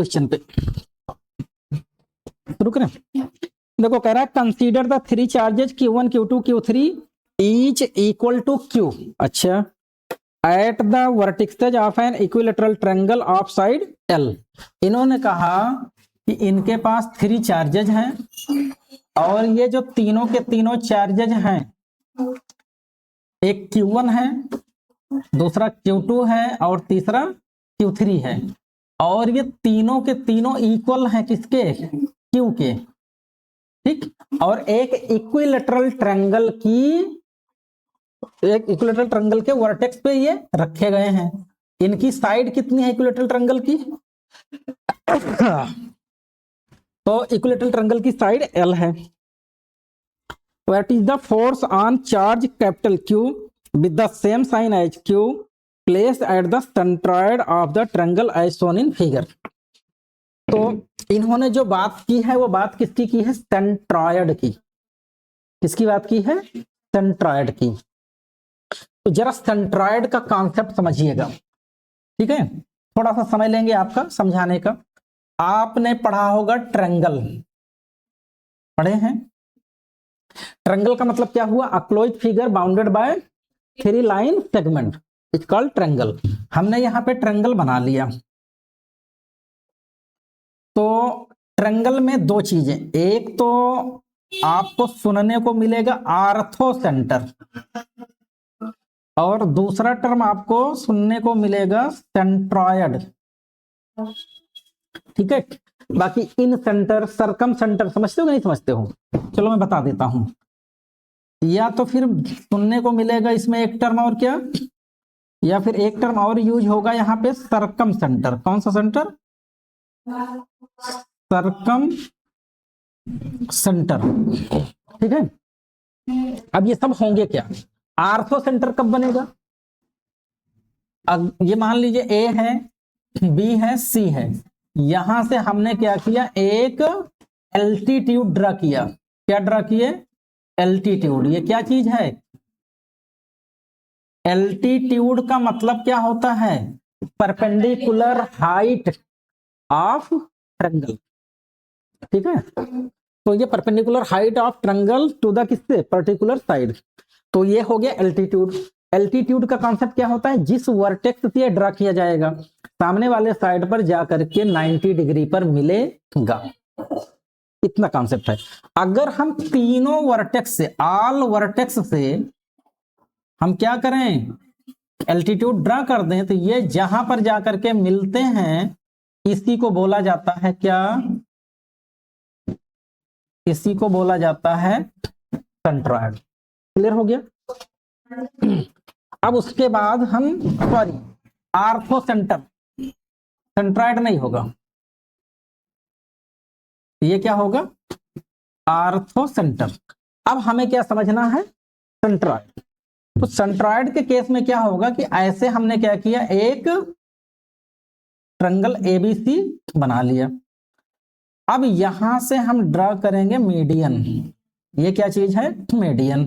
Question पे शुरू करें। देखो कह रहा है consider the three charges Q1 Q2 Q3 each equal to Q। अच्छा, at the vertices of an equilateral triangle of side L। इन्होंने कहा कि इनके पास थ्री चार्जेज हैं और ये जो तीनों के तीनों चार्जेज हैं, एक Q1 है, दूसरा Q2 है और तीसरा Q3 है, और ये तीनों के तीनों इक्वल हैं किसके? Q के। ठीक, और एक इक्विलेटरल ट्रायंगल के वर्टेक्स पे ये रखे गए हैं। इनकी साइड कितनी है इक्विलेटरल ट्रायंगल की? तो इक्विलेटरल ट्रायंगल की साइड L है। What is the force on charge capital Q with the same sign as Q placed at the centroid of the triangle as shown in figure. तो इन्होंने जो बात की है वो बात किसकी की है? सेंट्रॉयड की। किसकी बात की है? सेंट्रॉयड की। तो जरा सेंट्रॉयड का कॉन्सेप्ट समझिएगा, ठीक है? थोड़ा सा समय लेंगे आपका समझाने का। आपने पढ़ा होगा ट्रायंगल, पढ़े हैं? ट्रायंगल का मतलब क्या हुआ? A closed figure bounded by three line segment, it's called triangle. हमने यहाँ पे ट्रायंगल बना लिया। तो ट्रायंगल में दो चीजें, एक तो आपको सुनने को मिलेगा आर्थो सेंटर, और दूसरा टर्म आपको सुनने को मिलेगा सेंट्रॉयड। ठीक है, बाकी इन सेंटर, सरकम सेंटर समझते हो कि नहीं समझते हो? चलो मैं बता देता हूं। या तो फिर सुनने को मिलेगा इसमें एक टर्म और क्या, या फिर एक टर्म और यूज होगा यहाँ पे सरकम सेंटर। कौन सा सेंटर? सरकम सेंटर। ठीक है, अब ये सब होंगे क्या? आर्थो सेंटर कब बनेगा? अब ये मान लीजिए ए है, बी है, सी है। यहां से हमने क्या किया? एक एल्टीट्यूड ड्रा किया। क्या ड्रा किए? एल्टीट्यूड। ये क्या चीज है? एल्टीट्यूड का मतलब क्या होता है? Perpendicular height of triangle. ठीक है, तो ये perpendicular height of triangle to the किससे? Particular side. तो ये हो गया एल्टीट्यूड। एल्टीट्यूड का कॉन्सेप्ट क्या होता है? जिस वर्टेक्स से ड्रा किया जाएगा सामने वाले साइड पर जाकर के 90 डिग्री पर मिलेगा, इतना कॉन्सेप्ट है। अगर हम तीनों वर्टेक्स से, ऑल वर्टेक्स से हम क्या करें? एल्टीट्यूड ड्रा कर दें, तो ये जहां पर जाकर के मिलते हैं इसी को बोला जाता है क्या? इसी को बोला जाता है सेंट्रॉयड। क्लियर हो गया? अब उसके बाद हम, सॉरी, आर्थो सेंटर, सेंट्रॉयड नहीं होगा, ये क्या होगा? Ortho centre. अब हमें क्या समझना है? सेंट्रॉयड। तो सेंट्रॉयड के केस में क्या होगा कि ऐसे हमने क्या किया? एक ट्रायंगल एबीसी बना लिया। अब यहां से हम ड्रा करेंगे मीडियन। ये क्या चीज है? मीडियन।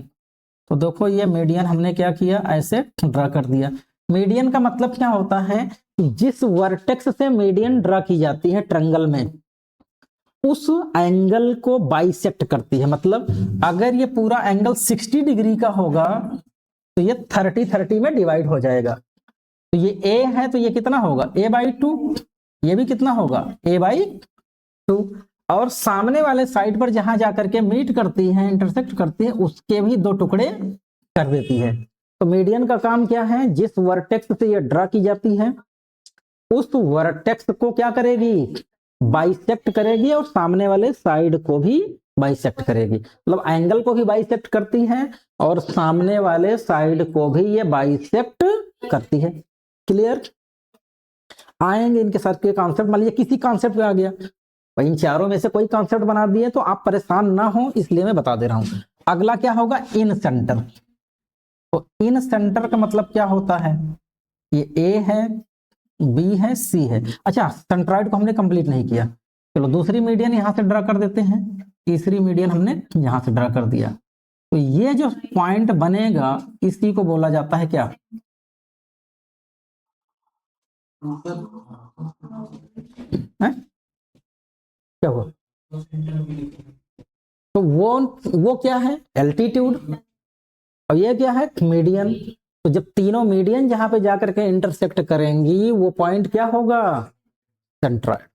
तो देखो ये मीडियन हमने क्या किया? ऐसे ड्रा कर दिया। मीडियन का मतलब क्या होता है? जिस वर्टेक्स से मीडियन ड्रा की जाती है ट्रायंगल में, उस एंगल को बाइसेक्ट करती है। मतलब अगर ये पूरा एंगल 60 डिग्री का होगा तो ये 30-30 में डिवाइड हो जाएगा। तो ये ए है तो ये कितना होगा? a/2। ये भी कितना होगा? a/2। और सामने वाले साइड पर जहां जाकर के मीट करती है, इंटरसेक्ट करती है, उसके भी दो टुकड़े कर देती है। तो मीडियन का काम क्या है? जिस वर्टेक्स से ये ड्रा की जाती है उस वर्टेक्स को क्या करेगी? बाइसेक्ट करेगी, और सामने वाले साइड को भी बाइसेक्ट करेगी। मतलब एंगल को भी बाइसेक्ट करती है और सामने वाले साइड को भी ये बाइसेक्ट करती है। क्लियर? आएंगे इनके साथ के कॉन्सेप्ट। मान लीजिए किसी कॉन्सेप्ट पे आ गया, भाई इन चारों में से कोई कॉन्सेप्ट बना दिए तो आप परेशान ना हो, इसलिए मैं बता दे रहा हूं। अगला क्या होगा? इन सेंटर। तो इन सेंटर का मतलब क्या होता है? ये ए है, बी है, सी है। अच्छा, सेंट्रॉयड को हमने कंप्लीट नहीं किया, चलो दूसरी मीडियन यहां से ड्रा कर देते हैं। तीसरी मीडियन हमने यहां से ड्रा कर दिया। तो ये जो पॉइंट बनेगा इसी को बोला जाता है क्या? है? क्या हुआ? तो वो क्या है? एल्टीट्यूड। और ये क्या है? मीडियन। तो जब तीनों मीडियन जहां पे जाकर के इंटरसेक्ट करेंगी वो पॉइंट क्या होगा? सेंट्रॉइड।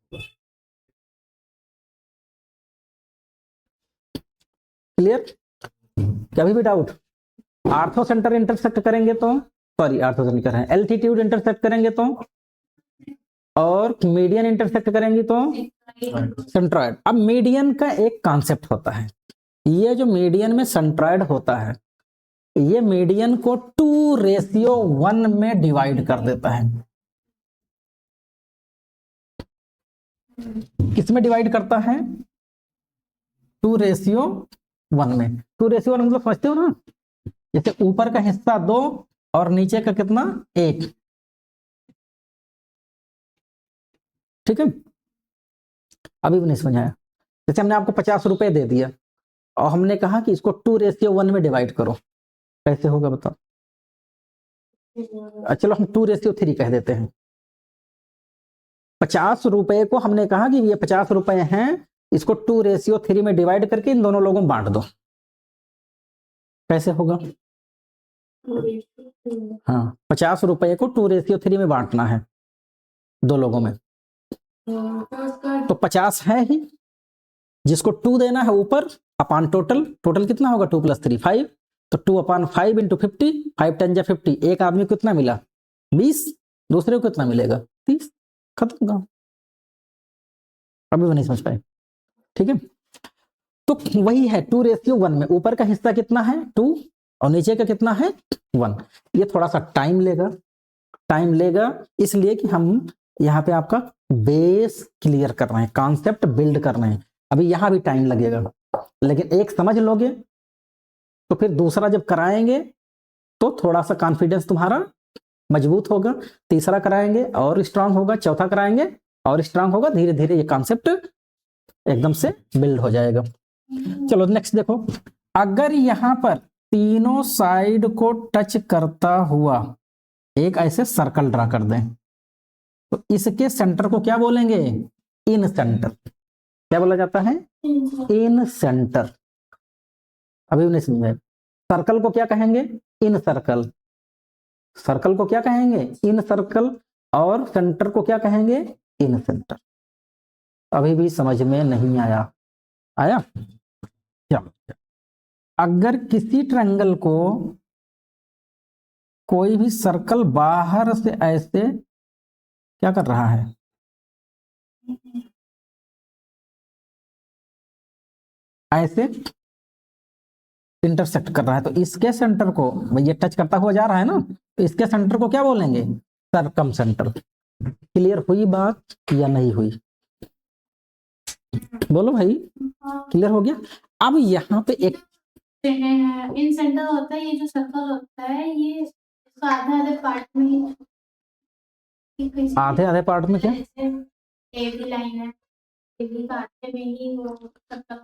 क्लियर? कभी भी डाउट? आर्थो सेंटर इंटरसेक्ट करेंगे तो, सॉरी आर्थो सेंटर करें, एल्टीट्यूड इंटरसेक्ट करेंगे तो, और मीडियन इंटरसेक्ट करेंगी तो सेंट्रॉइड। अब मीडियन का एक कॉन्सेप्ट होता है, ये जो मीडियन में सेंट्रॉइड होता है ये मीडियन को 2:1 में डिवाइड कर देता है। किस में डिवाइड करता है? 2:1 में। 2:1 मतलब समझते हो ना, जैसे ऊपर का हिस्सा 2 और नीचे का कितना? 1। ठीक है? अभी भी नहीं समझाया? जैसे हमने आपको 50 रुपए दे दिया और हमने कहा कि इसको 2:1 में डिवाइड करो, कैसे होगा बताओ? चलो हम 2:3 कह देते हैं। 50 रुपए को हमने कहा कि ये 50 रुपए हैं, इसको 2:3 में डिवाइड करके इन दोनों लोगों में बांट दो, कैसे होगा? हाँ, 50 रुपए को 2:3 में बांटना है दो लोगों में, तो 50 है ही, जिसको 2 देना है ऊपर अपान टोटल। टोटल कितना होगा? 2 + 3 5, तो 2/5 × 50, 5 × 10 = 50। एक आदमी को कितना मिला? 20। दूसरे को कितना मिलेगा? 30। खत्म काम। अभी भी नहीं समझ पाए? ठीक है? तो वही है 2:1 में ऊपर का हिस्सा कितना है? 2 और नीचे का कितना है? 1। ये थोड़ा सा टाइम लेगा इसलिए कि हम यहाँ पे आपका बेस क्लियर कर रहे हैं, कॉन्सेप्ट बिल्ड कर रहे हैं। अभी यहाँ भी टाइम लगेगा, लेकिन एक समझ लोगे तो फिर दूसरा जब कराएंगे तो थोड़ा सा कॉन्फिडेंस तुम्हारा मजबूत होगा, तीसरा कराएंगे और स्ट्रांग होगा, चौथा कराएंगे और स्ट्रांग होगा, धीरे धीरे ये कॉन्सेप्ट एकदम से बिल्ड हो जाएगा। चलो नेक्स्ट देखो, अगर यहां पर तीनों साइड को टच करता हुआ एक ऐसे सर्कल ड्रा कर दें तो इसके सेंटर को क्या बोलेंगे? इन सेंटर। क्या बोला जाता है? इन सेंटर। अभी नहीं समझे? सर्कल को क्या कहेंगे? इन सर्कल। सर्कल को क्या कहेंगे? इन सर्कल। और सेंटर को क्या कहेंगे? इन सेंटर। अभी भी समझ में नहीं आया? क्या? अगर किसी ट्रायंगल को कोई भी सर्कल बाहर से ऐसे क्या कर रहा है? ऐसे इंटरसेक्ट कर रहा है, तो इसके सेंटर को, ये टच करता हुआ जा रहा है ना, तो इसके सेंटर को क्या बोलेंगे? सरकम सेंटर। क्लियर हुई बात या नहीं हुई? बोलो भाई, क्लियर हो गया? अब यहाँ पे एक इन सेंटर होता है, ये जो सर्कल होता है ये आधे आधे पार्ट में, आधे आधे पार्ट में क्या? ए बी लाइन है, में ही वो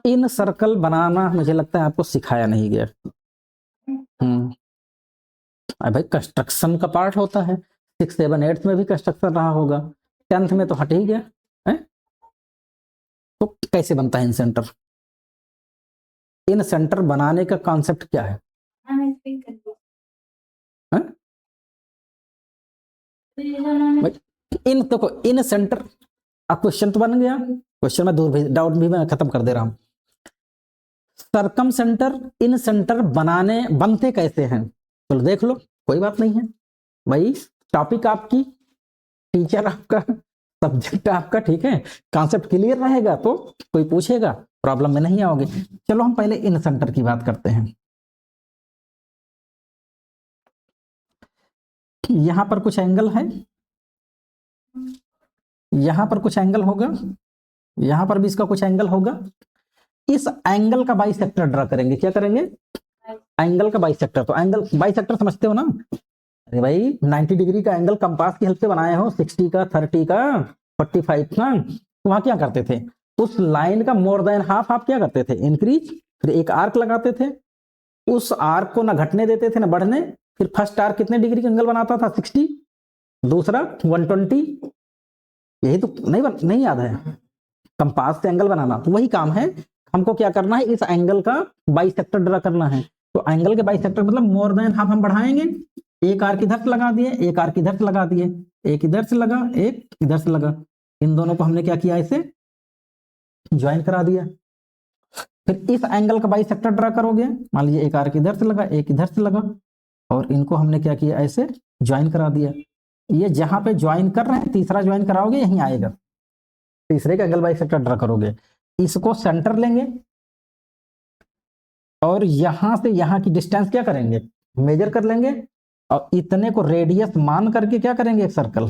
इन सर्कल बनाना मुझे लगता है आपको सिखाया नहीं गया। भाई कंस्ट्रक्शन का पार्ट होता है, 6, 7, 8 में भी कंस्ट्रक्शन रहा होगा, 10th में तो हट ही गया है? तो कैसे बनता है इन सेंटर? इन सेंटर बनाने का कॉन्सेप्ट क्या है? इन देखो, इन सेंटर। अब क्वेश्चन तो बन गया, क्वेश्चन में दूर डाउट भी मैं खत्म कर दे रहा हूं। सर्कम सेंटर, इन सेंटर बनते कैसे हैं? चलो देख लो, कोई बात नहीं है भाई, टॉपिक आपकी, टीचर आपका, सब्जेक्ट आपका, ठीक है? कॉन्सेप्ट क्लियर रहेगा तो कोई पूछेगा प्रॉब्लम में नहीं आओगे। चलो हम पहले इन सेंटर की बात करते हैं। यहां पर कुछ एंगल है, यहां पर कुछ एंगल होगा, यहां पर भी इसका कुछ एंगल होगा। इस एंगल का बाइसेक्टर ड्रा करेंगे। क्या करेंगे? एंगल का बाइसेक्टर। तो एंगल बाइसेक्टर समझते हो ना? अरे भाई 90 डिग्री का एंगल कंपास की हेल्प से बनाए हो, 60 का, 30 का, 45 का, तो वहां क्या करते थे? उस लाइन का मोर देन हाफ आप क्या करते थे? इंक्रीज, फिर एक आर्क लगाते थे, उस आर्क को ना घटने देते थे ना बढ़ने। फिर फर्स्ट आर्क कितने डिग्री का एंगल बनाता था? 60, दूसरा 120, यही तो नहीं याद है, कंपास से एंगल बनाना, तो वही काम है। हमको क्या करना है, इस एंगल का बाइसेक्टर ड्रा करना है। तो एंगल के बाइसेक्टर मतलब मोर देन हाफ हम बढ़ाएंगे, एक आर्क इधर से लगा दिए, एक आर्क इधर से लगा दिए, एक इधर से लगा, एक इधर से लगा, इन दोनों को हमने क्या किया, इसे ज्वाइन करा दिया। फिर इस एंगल का बाइसेक्टर ड्रा करोगे, मान लीजिए एक आर्क इधर से लगा, एक इधर से लगा, और इनको हमने क्या किया, ऐसे ज्वाइन करा दिया। ये जहां पे ज्वाइन कर रहे हैं, तीसरा ज्वाइन कराओगे यहीं आएगा, तीसरे का एंगल बाइसेक्टर ड्रा करोगे। इसको सेंटर लेंगे और यहां से यहां की डिस्टेंस क्या करेंगे, मेजर कर लेंगे, और इतने को रेडियस मान करके क्या करेंगे, एक सर्कल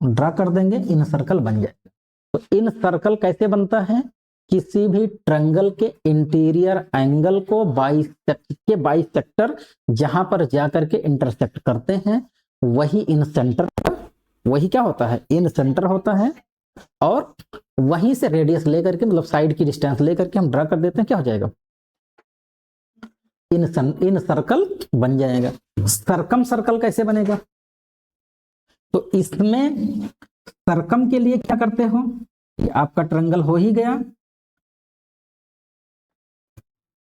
ड्रा कर देंगे, इन सर्कल बन जाएगा। तो इन सर्कल कैसे बनता है, किसी भी ट्रायंगल के इंटीरियर एंगल को बाइसेक्टर जहां पर जाकर के इंटरसेक्ट करते हैं, वही इन सेंटर, वही क्या होता है, इन सेंटर होता है, और वहीं से रेडियस लेकर के, मतलब साइड की डिस्टेंस लेकर के हम ड्रा कर देते हैं, क्या हो जाएगा, इन सर्कल बन जाएगा। सरकम सर्कल कैसे बनेगा, तो इसमें सरकम के लिए क्या करते हो, ये आपका ट्रायंगल हो ही गया,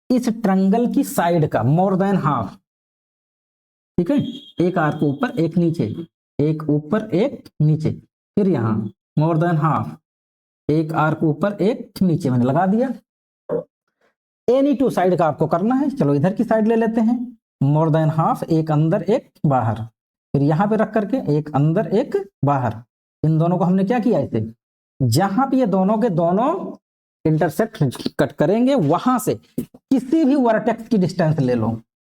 इस ट्रायंगल की साइड का मोर देन हाफ, ठीक है, एक आर्क ऊपर एक नीचे, एक ऊपर एक नीचे, फिर यहां मोर देन हाफ, एक आर्क ऊपर एक नीचे, मैंने लगा दिया। एनी टू साइड का आपको करना है, चलो इधर की साइड ले लेते हैं, मोर देन हाफ, एक अंदर एक बाहर, फिर यहां पे रख करके एक अंदर एक बाहर, इन दोनों को हमने क्या किया, इसे जहां पे ये दोनों के दोनों इंटरसेक्ट कट करेंगे, वहां से किसी भी वर्टेक्स की डिस्टेंस ले लो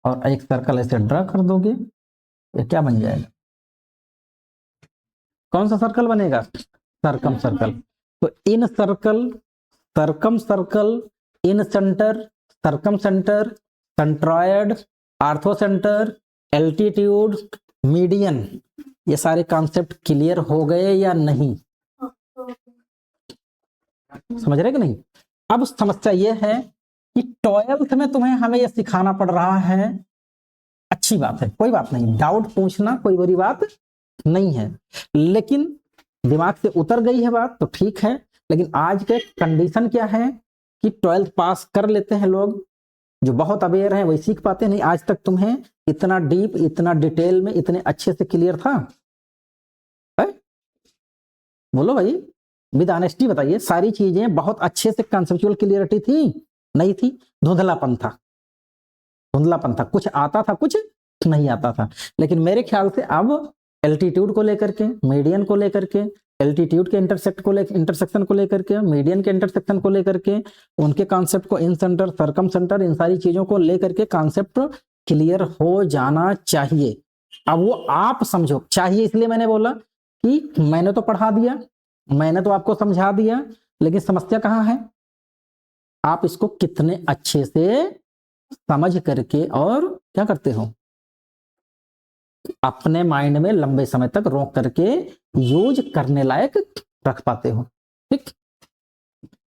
और एक सर्कल ऐसे ड्रा कर दोगे, ये क्या बन जाएगा, कौन सा सर्कल बनेगा, सरकम सर्कल। तो incircle, circumcircle, incentre, circumcentre, centroid, orthocentre, altitude, median, ये सारे कॉन्सेप्ट क्लियर हो गए या नहीं, समझ रहे कि नहीं। अब समस्या ये है कि 12th में तुम्हें हमें यह सिखाना पड़ रहा है, अच्छी बात है, कोई बात नहीं, डाउट पूछना कोई बड़ी बात नहीं है, लेकिन दिमाग से उतर गई है बात तो ठीक है। लेकिन आज के कंडीशन क्या है कि 12th पास कर लेते हैं लोग, जो बहुत अवेयर हैं वही सीख पाते नहीं। आज तक तुम्हें इतना डीप, इतना डिटेल में, इतने अच्छे से क्लियर था है? बोलो भाई, विद ऑनेस्टी बताइए, सारी चीजें बहुत अच्छे से कंसेप्चुअल क्लियरिटी थी, नहीं थी, धुंधलापन था, धुंधलापन था, कुछ आता था कुछ नहीं आता था। लेकिन मेरे ख्याल से अब एल्टीट्यूड को लेकर के, मीडियन को लेकर के, एल्टीट्यूड के इंटरसेक्शन को लेकर के, मीडियन के इंटरसेक्शन को लेकर के, उनके कॉन्सेप्ट को, इन सेंटर, सरकम सेंटर, इन सारी चीजों को लेकर के कॉन्सेप्ट क्लियर हो जाना चाहिए। अब वो आप समझो, चाहिए इसलिए मैंने बोला कि मैंने तो पढ़ा दिया, मैंने तो आपको समझा दिया, लेकिन समस्या कहाँ है, आप इसको कितने अच्छे से समझ करके और क्या करते हो, अपने माइंड में लंबे समय तक रोक करके यूज करने लायक रख पाते हो। ठीक,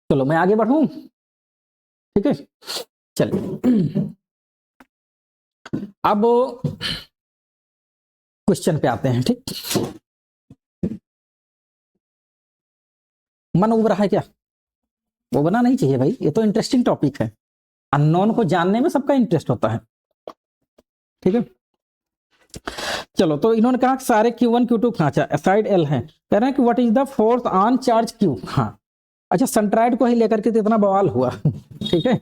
चलो मैं आगे बढ़ूं, ठीक है, चलिए अब क्वेश्चन पे आते हैं। ठीक, मन उब रहा है क्या, वो बना नहीं चाहिए भाई, ये तो इंटरेस्टिंग टॉपिक है, अननोन को जानने में सबका इंटरेस्ट होता है। ठीक है, चलो तो इन्होंने कहा सारे Q1 Q2 खांचा साइड L है, कह रहे हैं कि what is the force on charge Q। हाँ अच्छा, सेंट्राइड को ही लेकर के तो इतना बवाल हुआ ठीक है,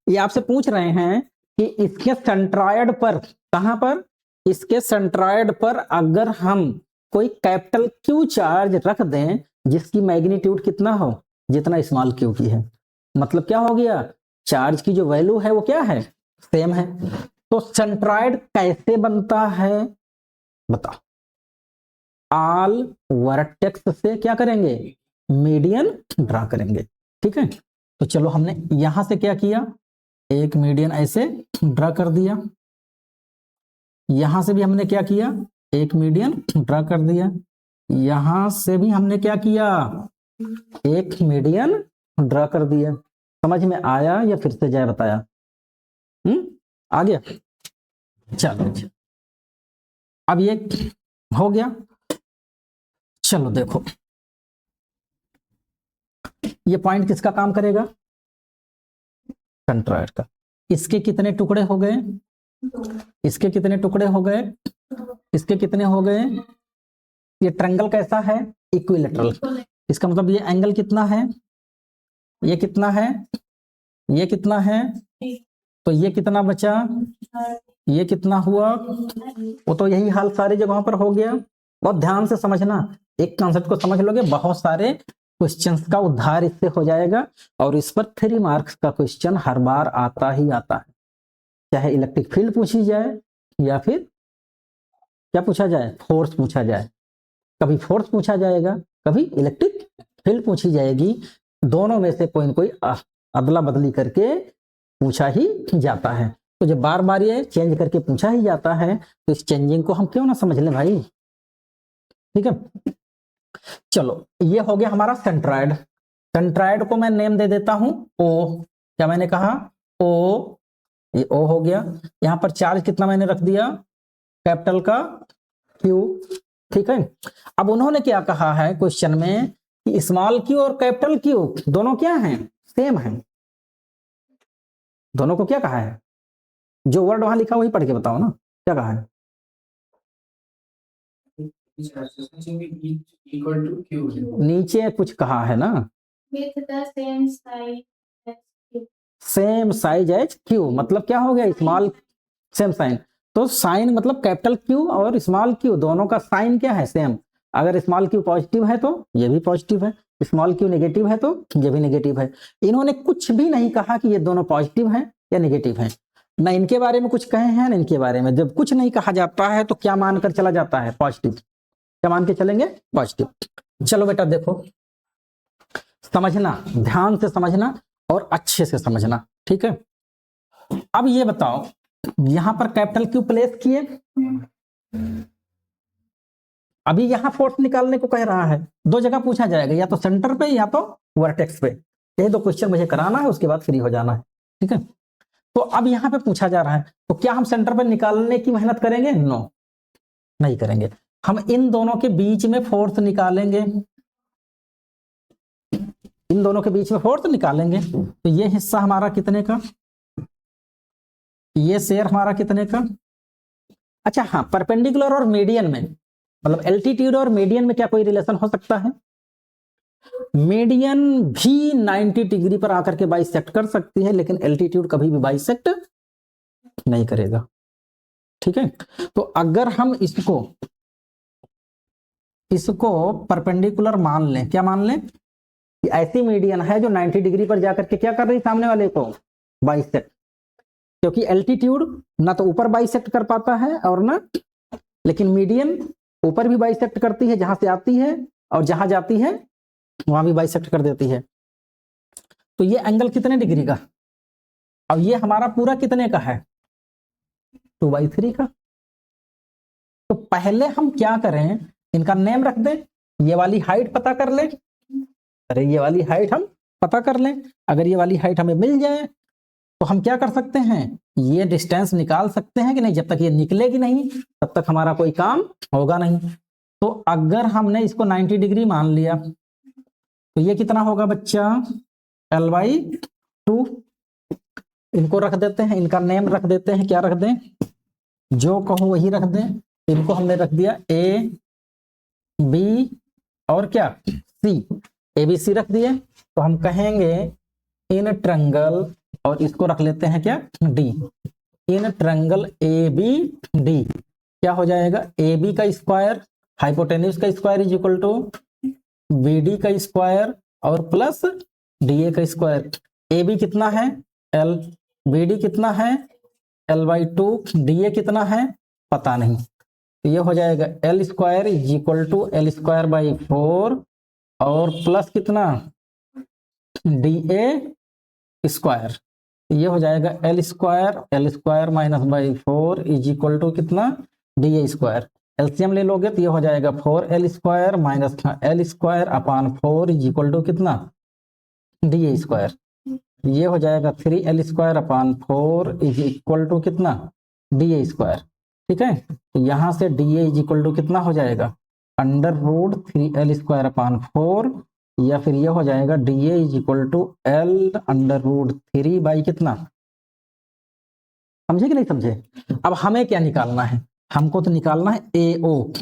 ये आपसे पूछ रहे हैं कि इसके सेंट्राइड पर, कहां पर, इसके सेंट्राइड पर अगर हम कोई कैपिटल Q चार्ज रख दें जिसकी मैग्नीट्यूड कितना हो, जितना स्मॉल q की है, मतलब क्या हो गया, चार्ज की जो वैल्यू है वो क्या है, सेम है। तो सेंट्राइड कैसे बनता है बताओ, ऑल वर्टेक्स से क्या करेंगे, मीडियन ड्रा करेंगे। ठीक है, तो चलो हमने यहां से क्या किया, एक मीडियन ऐसे ड्रा कर दिया, यहां से भी हमने क्या किया, एक मीडियन ड्रा कर दिया, यहां से भी हमने क्या किया, एक मीडियन ड्रा कर दिया। समझ में आया या फिर से जाए बताया, आ गया, चलो अब ये हो गया। चलो देखो, ये पॉइंट किसका काम करेगा? सेंट्रॉइड का। इसके कितने टुकड़े हो गए? इसके कितने टुकड़े हो गए? इसके कितने हो गए? ये ट्रायंगल कैसा है? इक्विलेटरल। इसका मतलब ये एंगल कितना है? ये कितना है? ये कितना है? तो ये कितना बचा? ये कितना हुआ? वो तो यही हाल सारी जगहों पर हो गया। बहुत ध्यान से समझना, एक कॉन्सेप्ट को समझ लोगे, बहुत सारे क्वेश्चंस का उद्धार इससे हो जाएगा। और इस पर 3 मार्क्स का क्वेश्चन हर बार आता ही आता है, चाहे इलेक्ट्रिक फील्ड पूछी जाए या फिर क्या पूछा जाए, फोर्स पूछा जाए। कभी फोर्स पूछा जाएगा, कभी इलेक्ट्रिक फील्ड पूछी जाएगी। दोनों में से कोई न कोई अदला बदली करके पूछा ही जाता है। तो जब बार बार ये चेंज करके पूछा ही जाता है तो इस चेंजिंग को हम क्यों ना समझ लें भाई। ठीक है, चलो ये हो गया हमारा सेंट्रॉइड। सेंट्रॉइड को मैं नेम दे देता हूं ओ। क्या मैंने कहा? ओ। ये ओ हो गया। यहां पर चार्ज कितना मैंने रख दिया? कैपिटल का क्यू। ठीक है, अब उन्होंने क्या कहा है क्वेश्चन में कि स्मॉल क्यू और कैपिटल क्यू दोनों क्या हैं? सेम हैं। दोनों को क्या कहा है? जो वर्ड वहां लिखा वही पढ़ के बताओ ना, क्या कहा है? नीचे कुछ कहा है ना, with the same size as Q. Same size as Q, मतलब क्या हो गया? Small same sign. तो साइन मतलब कैपिटल क्यू और स्मॉल क्यू दोनों का साइन क्या है? सेम। अगर स्मॉल क्यू पॉजिटिव है तो ये भी पॉजिटिव है, स्मॉल क्यू नेगेटिव है तो ये भी नेगेटिव है। इन्होंने कुछ भी नहीं कहा कि ये दोनों पॉजिटिव हैं या नेगेटिव हैं, ना इनके बारे में कुछ कहे हैं ना इनके बारे में। जब कुछ नहीं कहा जाता है तो क्या मानकर चला जाता है? पॉजिटिव। क्या मान के चलेंगे? पॉजिटिव। चलो बेटा देखो, समझना, ध्यान से समझना और अच्छे से समझना। ठीक है, अब ये बताओ, यहां पर कैपिटल क्यू प्लेस किए, अभी यहां फोर्स निकालने को कह रहा है। 2 जगह पूछा जाएगा, या तो सेंटर पे या तो वर्टेक्स पे। ये 2 क्वेश्चन मुझे कराना है, उसके बाद फ्री हो जाना है। ठीक है, तो अब यहां पे पूछा जा रहा है, तो क्या हम सेंटर पे निकालने की मेहनत करेंगे? नो, नहीं करेंगे। हम इन दोनों के बीच में फोर्स निकालेंगे, इन दोनों के बीच में फोर्स निकालेंगे। तो ये हिस्सा हमारा कितने का? ये शेयर हमारा कितने का? अच्छा हाँ, परपेंडिकुलर और मीडियन में, मतलब एल्टीट्यूड और मीडियन में क्या कोई रिलेशन हो सकता है? मीडियन भी 90 डिग्री पर आकर के बाइसेक्ट कर सकती है, लेकिन एल्टीट्यूड कभी भी बाइसेक्ट नहीं करेगा। ठीक है, तो अगर हम इसको परपेंडिकुलर मान लें, क्या मान लें? कि ऐसी मीडियन है जो 90 डिग्री पर जाकर के क्या कर रही? सामने वाले को बाइसेक्ट। क्योंकि एल्टीट्यूड ना तो ऊपर बाइसेक्ट कर पाता है और ना, लेकिन मीडियन ऊपर भी बाइसेक्ट करती है जहां से आती है, और जहां जाती है वहां भी बाइसेक्ट कर देती है। तो ये एंगल कितने डिग्री का? अब ये हमारा पूरा कितने का है? 2/3 का। तो पहले हम क्या करें, इनका नेम रख दें, ये वाली हाइट पता कर ले। अरे ये वाली हाइट हम पता कर लें। अगर ये वाली हाइट हमें मिल जाए तो हम क्या कर सकते हैं? ये डिस्टेंस निकाल सकते हैं कि नहीं। जब तक ये निकलेगी नहीं तब तक हमारा कोई काम होगा नहीं। तो अगर हमने इसको 90 डिग्री मान लिया तो ये कितना होगा बच्चा? L/2। इनको रख देते हैं, इनका नेम रख देते हैं। क्या रख दें? जो कहो वही रख दें। इनको हमने रख दिया A, B और क्या? C। ABC रख दिए। तो हम कहेंगे इन ट्रायंगल, और इसको रख लेते हैं क्या? D। इन ट्रायंगल ABD क्या हो जाएगा? AB का स्क्वायर, हाइपोटेन्यूज का square is equal to BD का स्क्वायर और प्लस DA का स्क्वायर। AB कितना है? L। BD कितना है? L/2। DA कितना है? पता नहीं। तो ये हो जाएगा L square is equal to L²/4 और प्लस कितना? DA square. ये हो जाएगा L² -/4 इज इक्वल टू कितना? DA square. एलसीएम ले लोगे तो ये हो जाएगा 4L² - L² is equal to कितना? DA square. ये हो जाएगा 3L² इज इक्वल टू कितना? DA square. ठीक है, तो यहां से DA इज इक्वल टू कितना हो जाएगा? अंडर रूट 3l²/4, या फिर ये हो जाएगा dA is equal to L under root 3 by कितना, समझे कि नहीं समझे। अब हमें क्या निकालना है, हमको तो निकालना है AO,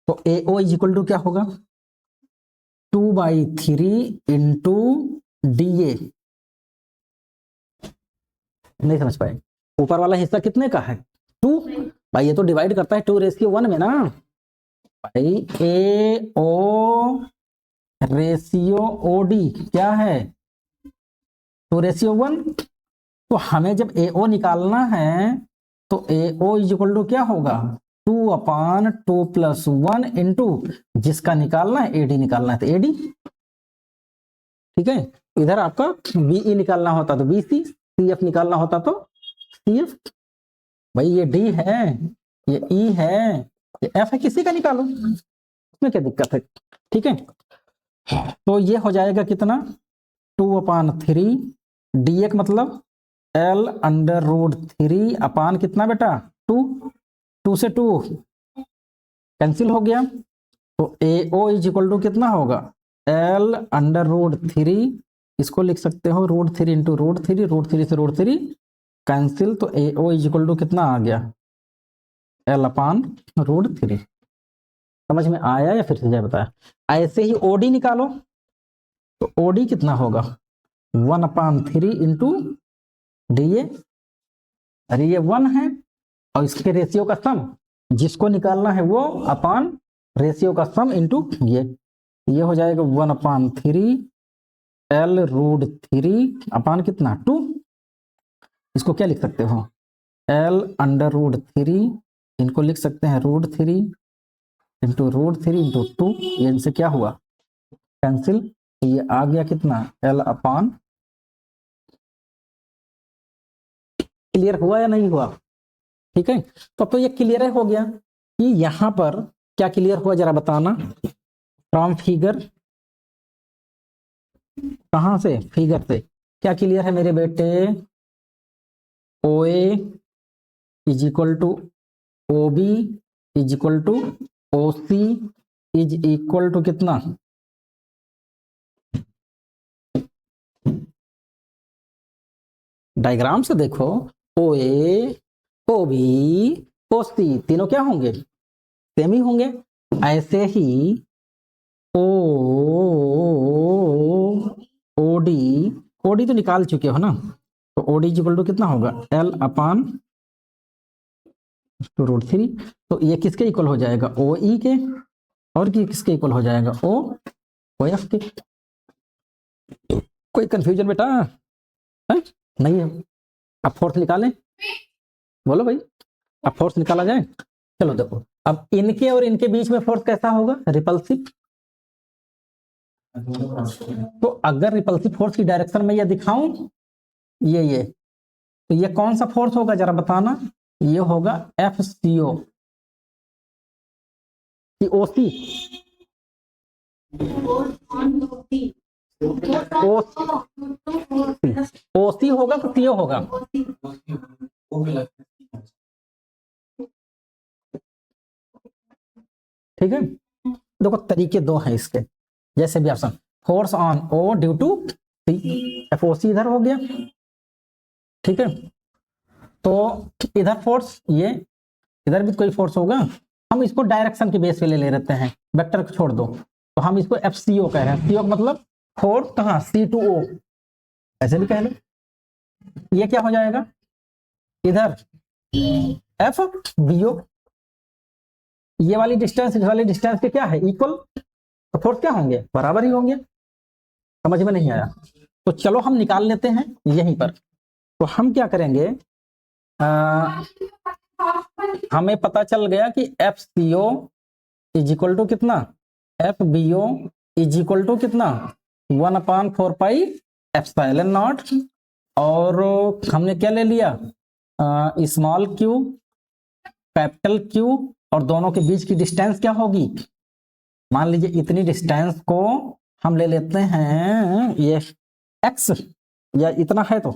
तो AO इज इक्वल टू क्या होगा 2/3 इंटू DA। नहीं समझ पाए, ऊपर वाला हिस्सा कितने का है 2, भाई ये तो डिवाइड करता है 2:1 में ना, भाई AO रेशियो OD क्या है 2:1। तो हमें जब AO निकालना है तो AO इज इक्वल टू क्या होगा 2/2 + 1 इंटू जिसका निकालना है AD निकालना है तो AD, ठीक है। इधर आपका BE निकालना होता तो BC, CF निकालना होता तो CF। भाई ये D है, ये E है, ये F है, किसी का निकालो, उसमें क्या दिक्कत है, ठीक है। तो ये हो जाएगा कितना 2/3 DA का मतलब L अंडर रूट 3 अपान कितना बेटा 2, 2 से 2 कैंसिल हो गया, तो AO इज इक्वल टू कितना होगा L अंडर रूट 3, इसको लिख सकते हो √3 इंटू √3, √3 से √3 कैंसिल, तो AO इज इक्वल टू कितना आ गया L/√3। समझ में आया या फिर से जाए बताया। ऐसे ही OD निकालो, तो OD कितना होगा 1/3 इंटू DA, अरे ये 1 है और इसके रेशियो का सम जिसको निकालना है वो अपान रेशियो का सम इंटू ये हो जाएगा 1/3 L√3 अपान कितना 2, इसको क्या लिख सकते हो L अंडर रूट 3, इनको लिख सकते हैं √3 इंटू √3 इंटू 2, ये इनसे क्या हुआ कैंसिल, ये आ गया कितना L/, क्लियर हुआ या नहीं हुआ, ठीक है। तो अब तो ये क्लियर हो गया कि यहां पर क्या क्लियर हुआ जरा बताना, फ्रॉम फिगर, कहां से फिगर से क्या क्लियर है मेरे बेटे, OA is equal to OB is equal to OC is equal to कितना, डायग्राम से देखो OA OB OC तीनों क्या होंगे सेम ही होंगे, ऐसे ही OD तो निकाल चुके हो ना, तो OD इज इक्वल टू कितना होगा L/√3, तो ये किसके इक्वल हो जाएगा OE के, और किसके इक्वल हो जाएगा OF के। कोई कंफ्यूजन बेटा है नहीं है। अब फोर्स निकालें, बोलो भाई, अब फोर्स निकाला जाए, चलो देखो अब इनके और इनके बीच में फोर्स कैसा होगा रिपल्सिव, तो अगर रिपल्सिव फोर्स की डायरेक्शन में ये दिखाऊं ये तो ये कौन सा फोर्स होगा जरा बताना, ये होगा FCO कि OC, OC होगा तो CO होगा, ठीक है। देखो तरीके दो हैं इसके, जैसे भी option force on O due to FOC इधर हो गया, ठीक है। तो इधर फोर्स, ये इधर भी कोई फोर्स होगा, हम इसको डायरेक्शन के बेस पे ले लेते हैं, वेक्टर को छोड़ दो, तो हम इसको FCO कह रहे हैं, CO मतलब फोर्स कहाँ C/O, ऐसे भी कह लो। ये क्या हो जाएगा इधर FBO, ये वाली डिस्टेंस इस वाली डिस्टेंस के क्या है इक्वल, तो फोर्स क्या होंगे बराबर ही होंगे, समझ में नहीं आया। तो चलो हम निकाल लेते हैं यहीं पर, तो हम क्या करेंगे, हमें पता चल गया कि FCO इज इक्वल टू कितना FBO इज इक्वल टू कितना 1/4πε0, और हमने क्या ले लिया स्मॉल q कैपिटल Q, और दोनों के बीच की डिस्टेंस क्या होगी, मान लीजिए इतनी डिस्टेंस को हम ले लेते हैं ये x, या इतना है तो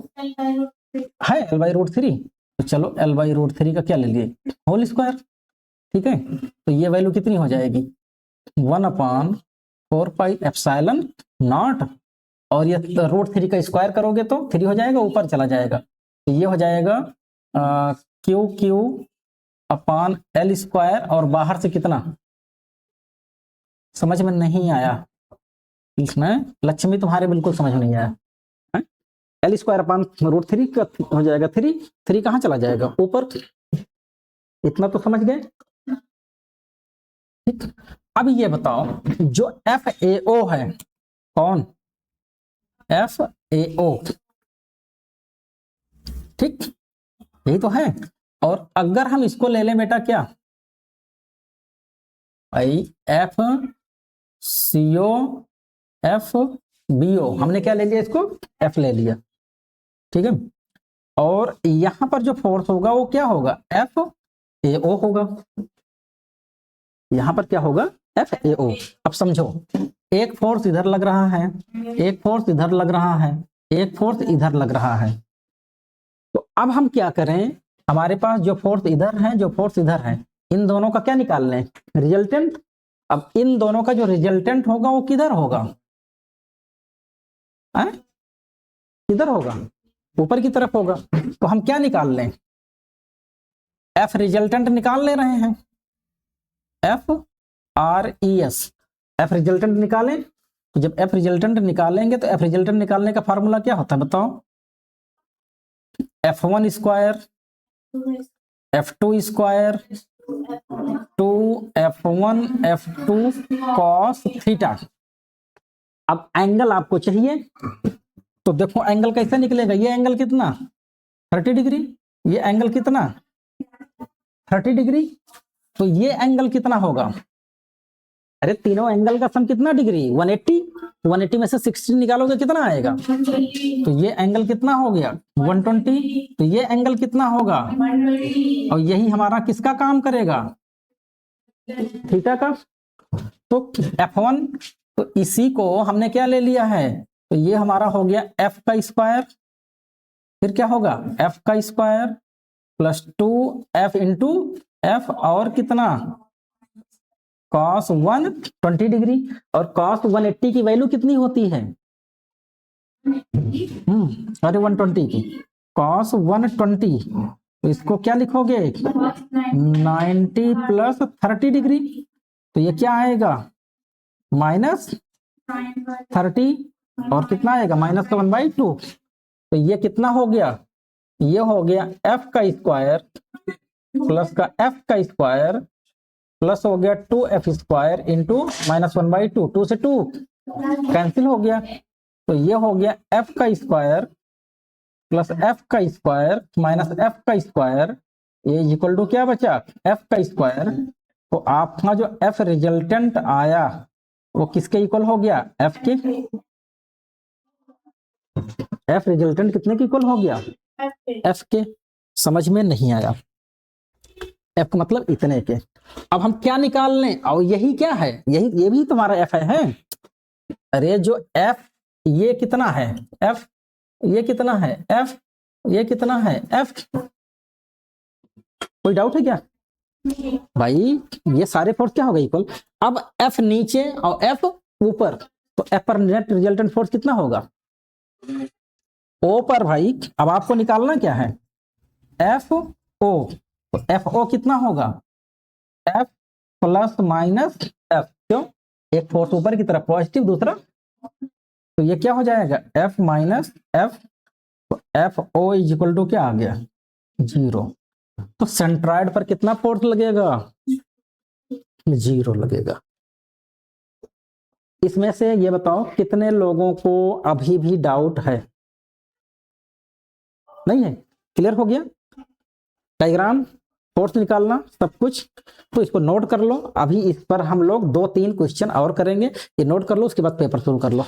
है L/√3, तो चलो L/√3 का क्या ले लिए होल स्क्वायर, ठीक है, तो ये वैल्यू कितनी हो जाएगी 1/4πε0, और ये √3 का स्क्वायर करोगे तो 3 हो जाएगा, ऊपर चला जाएगा, तो ये हो जाएगा QQ/L², और बाहर से कितना, समझ में नहीं आया इसमें, लक्ष्मी तुम्हारे बिल्कुल समझ में नहीं आया। L²/√3 का हो जाएगा 3 कहाँ चला जाएगा ऊपर, इतना तो समझ गए। ठीक, अब ये बताओ जो FAO है, कौन, FAO, ठीक, यही तो है। और अगर हम इसको ले लें बेटा क्या, FCO FBO, हमने क्या ले लिया इसको, F ले लिया, ठीक है। और यहां पर जो फोर्स होगा वो क्या होगा, FAO होगा, यहां पर क्या होगा, FAO। अब समझो, एक फोर्स इधर लग रहा है, एक फोर्स इधर लग रहा है, एक फोर्स इधर लग रहा है, तो अब हम क्या करें, हमारे पास जो फोर्स इधर है, जो फोर्स इधर है, इन दोनों का क्या निकाल लें, रिजल्टेंट। अब इन दोनों का जो रिजल्टेंट होगा वो किधर होगा, किधर होगा, ऊपर की तरफ होगा, तो हम क्या निकाल लें, F रिजल्टेंट निकाल ले रहे हैं, FRES, F रिजल्टेंट निकालें। तो जब F रिजल्टेंट निकालेंगे तो F रिजल्टेंट निकालने का फार्मूला क्या होता है बताओ, F1² F2² 2F1 F2 cos theta. अब एंगल आपको चाहिए, तो देखो एंगल कैसे निकलेगा, ये एंगल कितना 30 डिग्री, ये एंगल कितना 30 डिग्री, तो ये एंगल कितना होगा, अरे तीनों एंगल का सम कितना डिग्री 180 में से 60 निकालोगे कितना आएगा, तो ये एंगल कितना हो गया 120, तो ये एंगल कितना होगा, और यही हमारा किसका काम करेगा, थीटा का। तो F1, तो इसी को हमने क्या ले लिया है, तो ये हमारा हो गया F का स्क्वायर, फिर क्या होगा F का square plus 2F into F, और कितना cos 120 डिग्री, और cos 180 की वैल्यू कितनी होती है, अरे 120 की, cos 120, तो इसको क्या लिखोगे 90 प्लस 30 डिग्री, तो ये क्या आएगा -30, और कितना आएगा -1/2, तो ये कितना हो गया, ये हो गया F का स्क्वायर प्लस का F का स्क्वायर प्लस हो गया 2F² इंटू -1/2, 2 से 2 कैंसिल हो गया, तो ये हो गया F का स्क्वायर प्लस F का स्क्वायर माइनस F का स्क्वायर, ये इक्वल टू क्या बचा F का स्क्वायर। तो आपका जो F रिजल्टेंट आया वो किसके इक्वल हो गया, F के, F रिजल्टेंट कितने के इक्वल हो गया, F के। समझ में नहीं आया, F का मतलब इतने के। अब हम क्या निकाल लें, और यही क्या है, यही ये भी तुम्हारा F है। अरे जो F ये कितना है, F ये कितना है, F ये कितना है, F। कोई डाउट है क्या भाई, ये सारे फोर्स क्या हो गए इक्वल। अब F नीचे और F ऊपर, तो F पर नेट रिजल्टेंट फोर्स कितना होगा, O पर भाई। अब आपको निकालना क्या है, FO, तो FO कितना होगा, F प्लस माइनस F, क्यों, एक फोर्स ऊपर की तरफ पॉजिटिव, दूसरा, तो ये क्या हो जाएगा F माइनस F, तो FO इज इक्वल टू क्या आ गया 0। तो सेंट्रॉइड पर कितना फोर्स लगेगा, 0 लगेगा। इसमें से ये बताओ कितने लोगों को अभी भी डाउट है, नहीं है, क्लियर हो गया, डायग्राम फोर्स निकालना सब कुछ। तो इसको नोट कर लो, अभी इस पर हम लोग 2-3 क्वेश्चन और करेंगे, ये नोट कर लो, उसके बाद पेपर शुरू कर लो।